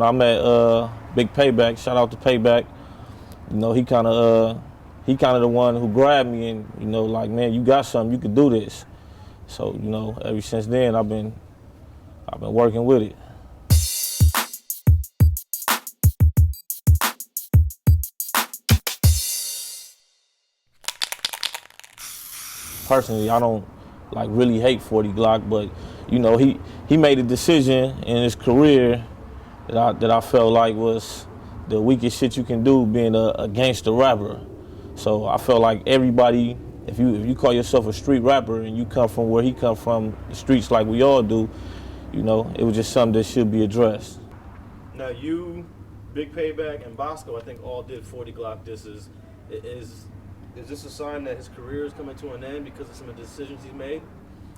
when I met Big Payback, shout out to Payback, you know, he kind of the one who grabbed me and, you know, like, man, you got something, you could do this. So, you know, ever since then, I've been working with it. Personally, I don't like really hate 40 Glocc, but you know, he made a decision in his career that I felt like was the weakest shit you can do, being a gangster rapper. So I felt like everybody, if you call yourself a street rapper and you come from where he come from, the streets like we all do, you know, it was just something that should be addressed. Now you, Big Payback, and Bosco, I think all did 40 Glocc disses. Is this a sign that his career is coming to an end because of some of the decisions he made?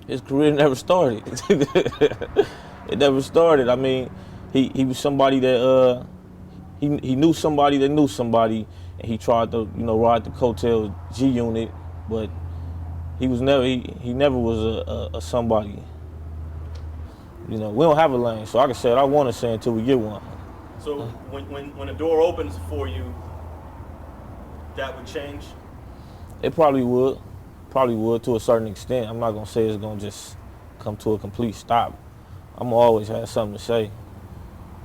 His career never started. It never started. I mean, he was somebody that he knew somebody that knew somebody, and he tried to, you know, ride the coattails G Unit, but he never was a somebody. You know, we don't have a lane, so I can say what I want to say until we get one. So when a door opens for you, that would change? It probably would to a certain extent. I'm not gonna say it's gonna just come to a complete stop. I'm always have something to say.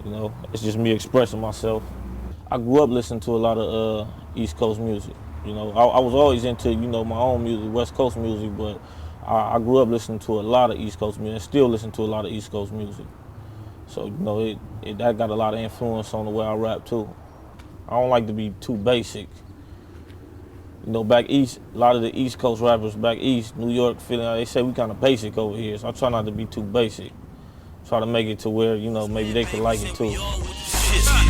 You know, it's just me expressing myself. I grew up listening to a lot of East Coast music. You know, I was always into, you know, my own music, West Coast music, but I grew up listening to a lot of East Coast music and still listen to a lot of East Coast music. So, you know, that got a lot of influence on the way I rap too. I don't like to be too basic. You know, back east, a lot of the East Coast rappers back east, New York, Philly, they say we kind of basic over here, so I try not to be too basic. Try to make it to where, you know, maybe they could like it too.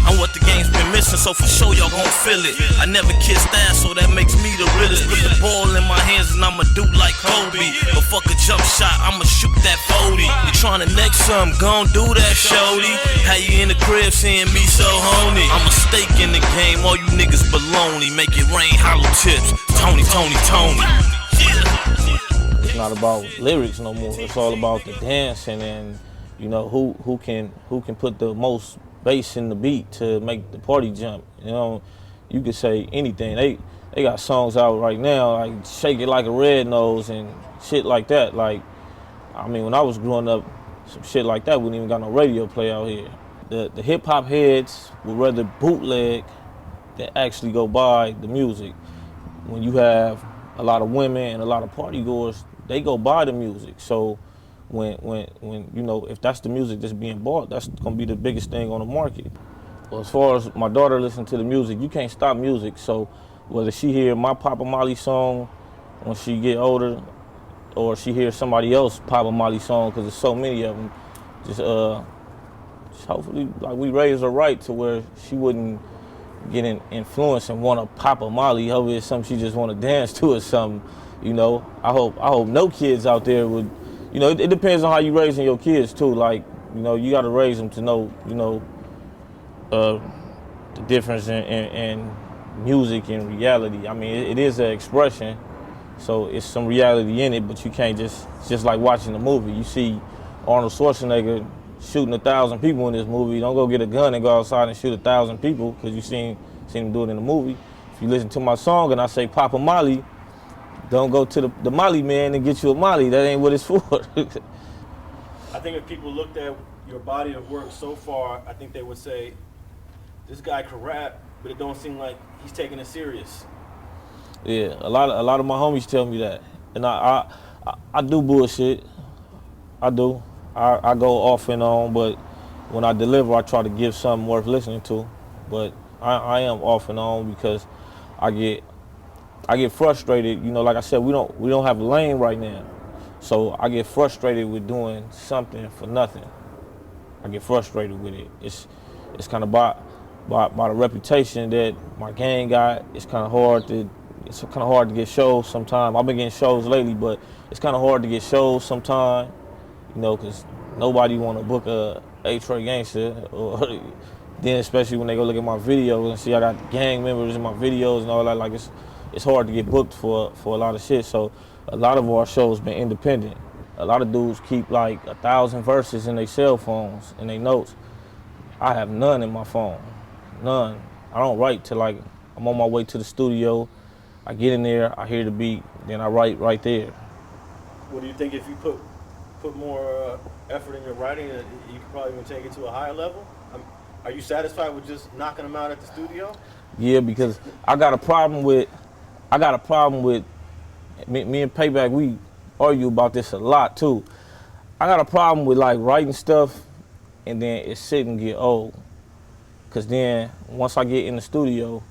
I'm what the game's been missing, so for sure y'all gon' feel it. I never kissed ass, so that makes me the realest. Put the ball in my hands and I'ma do like Kobe. But fuck a jump shot, I'ma shoot that 40. You tryna next some, gon' do that, shorty. How you in the crib seeing me so horny? I'm a stake in the game, all you niggas baloney. Make it rain hollow tips, Tony. It's not about lyrics no more, it's all about the dancing and, you know, who can put the most bass in the beat to make the party jump. You know, you could say anything. They got songs out right now like Shake It Like a Red Nose and shit like that. Like, I mean, when I was growing up, some shit like that wouldn't even got no radio play out here. The hip hop heads would rather bootleg than actually go buy the music. When you have a lot of women and a lot of party goers, they go buy the music. So when you know, if that's the music that's being bought, that's gonna be the biggest thing on the market. Well, as far as my daughter listening to the music, you can't stop music. So whether she hear my Papa Molly song when she get older, or she hears somebody else Papa Molly song, because there's so many of them, just hopefully like we raise her right to where she wouldn't get influenced and want to Papa Molly. Hopefully it's something she just want to dance to or something. You know, I hope no kids out there would. You know, it depends on how you raising your kids too. Like, you know, you got to raise them to know, you know, the difference in music and reality. I mean, it is an expression, so it's some reality in it. But you can't just like watching a movie. You see Arnold Schwarzenegger shooting 1,000 people in this movie. Don't go get a gun and go outside and shoot 1,000 people because you seen him do it in the movie. If you listen to my song and I say Papa Molly, don't go to the Molly man and get you a Molly. That ain't what it's for. I think if people looked at your body of work so far, I think they would say, this guy can rap, but it don't seem like he's taking it serious. Yeah, a lot of my homies tell me that. And I do bullshit. I do. I go off and on, but when I deliver, I try to give something worth listening to. But I am off and on because I get frustrated. You know, like I said, we don't have a lane right now. So I get frustrated with doing something for nothing. I get frustrated with it. It's kind of by the reputation that my gang got. It's kind of hard to get shows sometimes. I've been getting shows lately, but it's kind of hard to get shows sometimes. You know, because nobody want to book a A-Trey Gangster, or then especially when they go look at my videos and see I got gang members in my videos and all that. Like it's hard to get booked for a lot of shit. So a lot of our shows been independent. A lot of dudes keep like 1,000 verses in their cell phones and their notes. I have none in my phone, none. I don't write till like I'm on my way to the studio. I get in there, I hear the beat, then I write right there. What do you think if you put more effort in your writing, you could probably even take it to a higher level? Are you satisfied with just knocking them out at the studio? Yeah, because I got a problem with me and Payback, we argue about this a lot too. I got a problem with like writing stuff and then it sit and get old. Cause then once I get in the studio,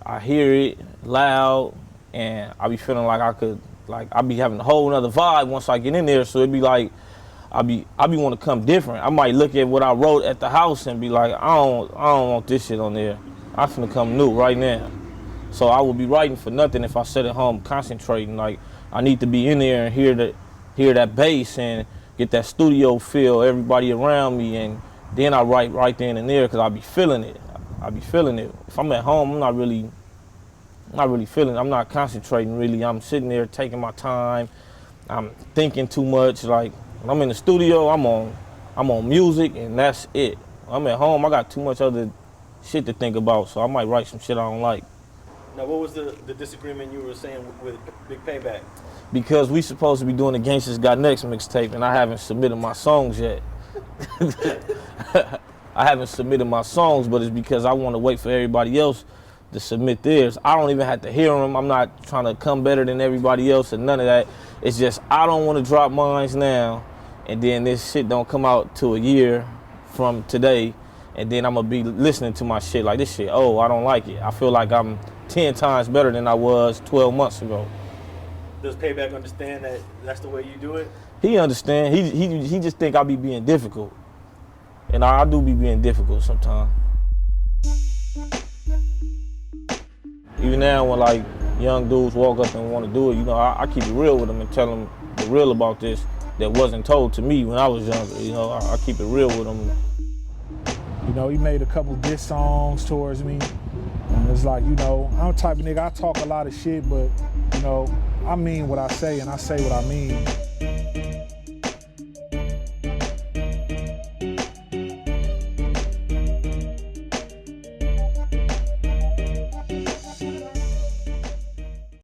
I hear it loud and I be feeling like I be having a whole nother vibe once I get in there. So it'd be like, I be want to come different. I might look at what I wrote at the house and be like, I don't want this shit on there. I'm finna come new right now. So I would be writing for nothing if I sit at home concentrating. Like I need to be in there and hear that bass and get that studio feel, everybody around me, and then I write right then and there because I be feeling it. If I'm at home, I'm not really feeling it. I'm not concentrating really. I'm sitting there taking my time. I'm thinking too much. Like when I'm in the studio, I'm on music and that's it. When I'm at home, I got too much other shit to think about, so I might write some shit I don't like. Now, what was the disagreement you were saying with Big Payback? Because we supposed to be doing the Gangsters Got Next mixtape, and I haven't submitted my songs yet. I haven't submitted my songs, but it's because I want to wait for everybody else to submit theirs. I don't even have to hear them. I'm not trying to come better than everybody else and none of that. It's just I don't want to drop mines now, and then this shit don't come out till a year from today, and then I'm going to be listening to my shit like this shit, oh, I don't like it. I feel like I'm 10 times better than I was 12 months ago. Does Payback understand that that's the way you do it? He understand. He just think I be being difficult. And I do be being difficult sometimes. Even now when like young dudes walk up and want to do it, you know, I keep it real with them and tell them the real about this that wasn't told to me when I was younger. You know, I keep it real with them. You know, he made a couple diss songs towards me. And it's like, you know, I'm the type of nigga, I talk a lot of shit, but, you know, I mean what I say and I say what I mean.